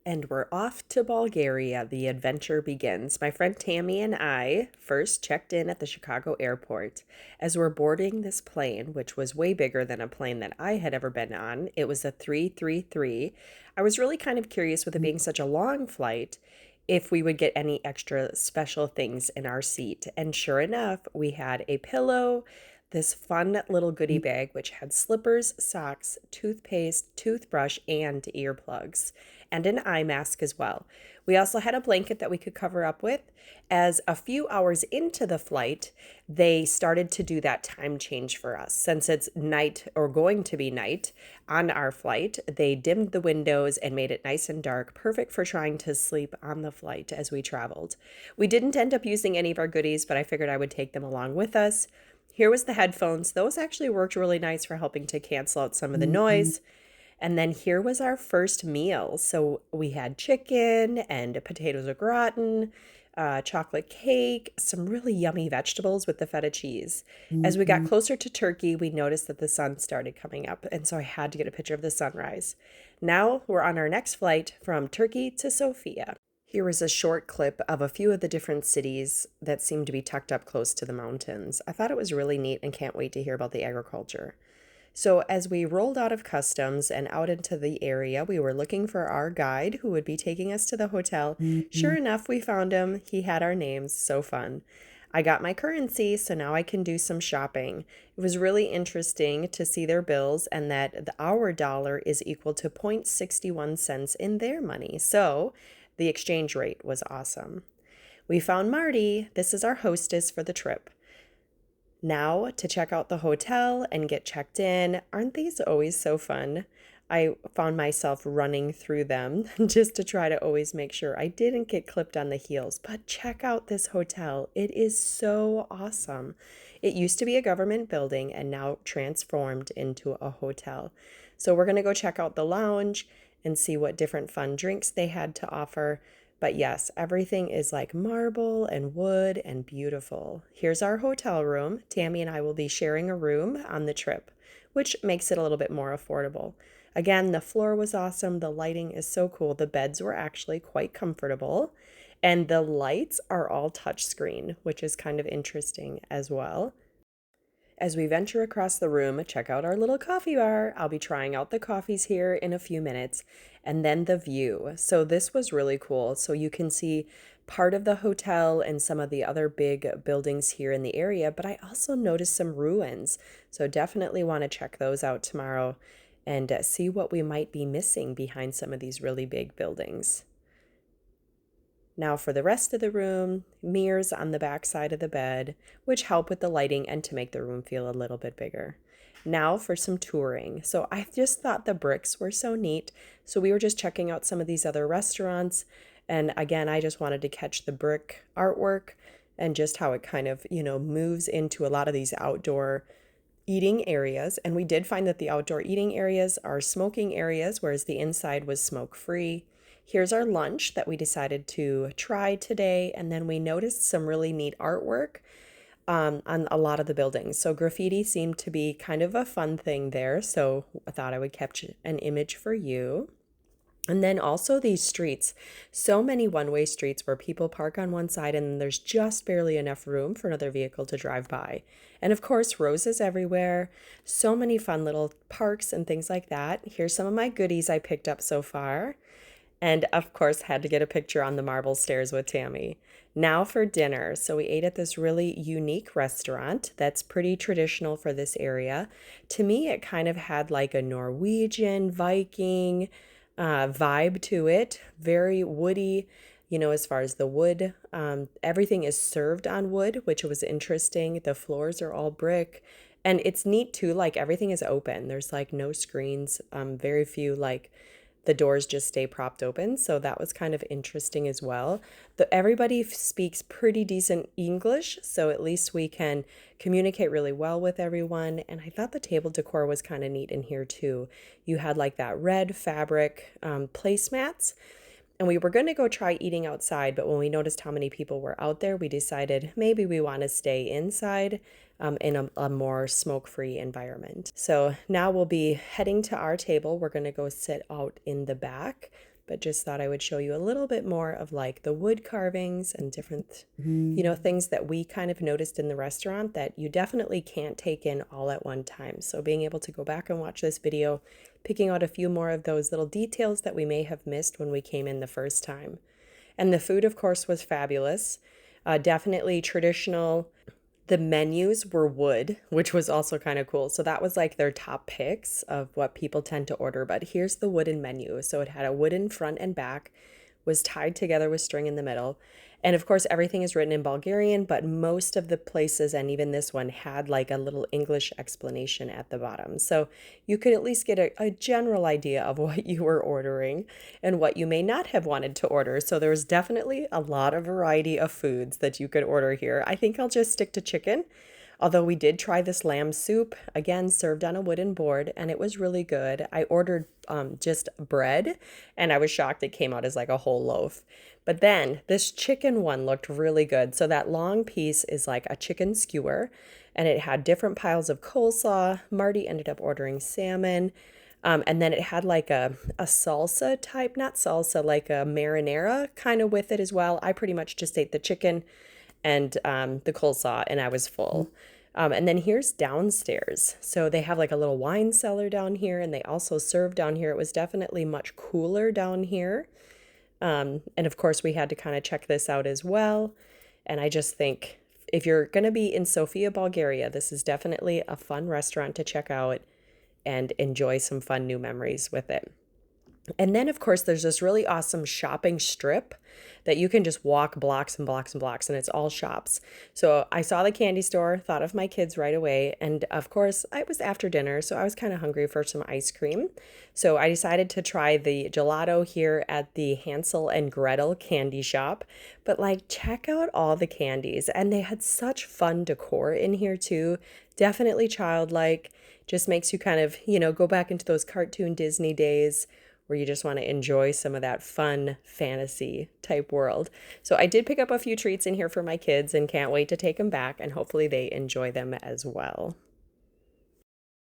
And we're off to Bulgaria. The adventure begins. My friend Tammy and I first checked in at the Chicago airport. As we're boarding this plane, which was way bigger than a plane that I had ever been on, it was a 333. I was really kind of curious, with it being such a long flight, if we would get any extra special things in our seat. And sure enough, we had a pillow, this fun little goodie bag, which had slippers, socks, toothpaste, toothbrush, and earplugs, and an eye mask as well. We also had a blanket that we could cover up with. As a few hours into the flight, they started to do that time change for us. Since it's night, or going to be night on our flight, they dimmed the windows and made it nice and dark, perfect for trying to sleep on the flight as we traveled. We didn't end up using any of our goodies, but I figured I would take them along with us. Here was the headphones. Those actually worked really nice for helping to cancel out some of the noise. And then here was our first meal. So we had chicken and potatoes au gratin, chocolate cake, some really yummy vegetables with the feta cheese. As we got closer to Turkey, we noticed that the sun started coming up, and so I had to get a picture of the sunrise. Now we're on our next flight from Turkey to Sofia. Here is a short clip of a few of the different cities that seem to be tucked up close to the mountains. I thought it was really neat and can't wait to hear about the agriculture. So as we rolled out of customs and out into the area, we were looking for our guide who would be taking us to the hotel. Sure enough, we found him. He had our names. So fun. I got my currency, so now I can do some shopping. It was really interesting to see their bills and that our dollar is equal to 0.61 cents in their money. So the exchange rate was awesome. We found Marty. This is our hostess for the trip. Now to check out the hotel and get checked in. Aren't these always so fun? I found myself running through them just to try to always make sure I didn't get clipped on the heels. But check out this hotel. It is so awesome. It used to be a government building and now transformed into a hotel. So we're going to go check out the lounge and see what different fun drinks they had to offer. But yes, everything is like marble and wood and beautiful. Here's our hotel room. Tammy and I will be sharing a room on the trip, which makes it a little bit more affordable. Again, the floor was awesome. The lighting is so cool. The beds were actually quite comfortable. And the lights are all touchscreen, which is kind of interesting as well. As we venture across the room, check out our little coffee bar. I'll be trying out the coffees here in a few minutes, and then the view. So this was really cool. So you can see part of the hotel and some of the other big buildings here in the area, but I also noticed some ruins. So definitely want to check those out tomorrow and see what we might be missing behind some of these really big buildings. Now for the rest of the room, mirrors on the back side of the bed, which help with the lighting and to make the room feel a little bit bigger. Now for some touring. So I just thought the bricks were so neat. So we were just checking out some of these other restaurants. And again, I just wanted to catch the brick artwork and just how it kind of, moves into a lot of these outdoor eating areas. And we did find that the outdoor eating areas are smoking areas, whereas the inside was smoke-free. Here's our lunch that we decided to try today, and then we noticed some really neat artwork on a lot of the buildings. So graffiti seemed to be kind of a fun thing there, so I thought I would capture an image for you. And then also these streets, so many one-way streets where people park on one side and there's just barely enough room for another vehicle to drive by. And of course, roses everywhere, so many fun little parks and things like that. Here's some of my goodies I picked up so far. And of course, had to get a picture on the marble stairs with Tammy. Now for dinner. So we ate at this really unique restaurant that's pretty traditional for this area. To me, it kind of had like a Norwegian, Viking vibe to it. Very woody, as far as the wood. Everything is served on wood, which was interesting. The floors are all brick. And it's neat too, like everything is open. There's like no screens, very few like the doors just stay propped open. So that was kind of interesting as well. Everybody speaks pretty decent English, so at least we can communicate really well with everyone. And I thought the table decor was kind of neat in here too. You had like that red fabric placemats. And we were going to go try eating outside, but when we noticed how many people were out there, we decided maybe we want to stay inside in a more smoke-free environment. So now we'll be heading to our table. We're going to go sit out in the back. but just thought I would show you a little bit more of like the wood carvings and different, things that we kind of noticed in the restaurant that you definitely can't take in all at one time. So being able to go back and watch this video, picking out a few more of those little details that we may have missed when we came in the first time. And the food, of course, was fabulous. Definitely traditional. The menus were wood, which was also kind of cool. So that was like their top picks of what people tend to order. But here's the wooden menu. So it had a wooden front and back, was tied together with string in the middle. And of course, everything is written in Bulgarian, but most of the places, and even this one, had like a little English explanation at the bottom. So you could at least get a general idea of what you were ordering and what you may not have wanted to order. So there was definitely a lot of variety of foods that you could order here. I think I'll just stick to chicken. Although we did try this lamb soup, again, served on a wooden board, and it was really good. I ordered just bread, and I was shocked it came out as like a whole loaf. But then this chicken one looked really good. So that long piece is like a chicken skewer, and it had different piles of coleslaw. Marty ended up ordering salmon. And then it had like a salsa type, not salsa, like a marinara kind of with it as well. I pretty much just ate the chicken and the coleslaw, and I was full. And then here's downstairs. So they have like a little wine cellar down here, and they also serve down here. It was definitely much cooler down here. And of course, we had to kind of check this out as well. And I just think if you're going to be in Sofia, Bulgaria, this is definitely a fun restaurant to check out and enjoy some fun new memories with it. And then, of course, there's this really awesome shopping strip that you can just walk blocks and blocks and blocks, and it's all shops. So I saw the candy store, thought of my kids right away. And of course, it was after dinner, so I was kind of hungry for some ice cream. So I decided to try the gelato here at the Hansel and Gretel candy shop. But like, check out all the candies. And they had such fun decor in here too. Definitely childlike. Just makes you kind of, go back into those cartoon Disney days where you just want to enjoy some of that fun fantasy type world. So I did pick up a few treats in here for my kids and can't wait to take them back, and hopefully they enjoy them as well.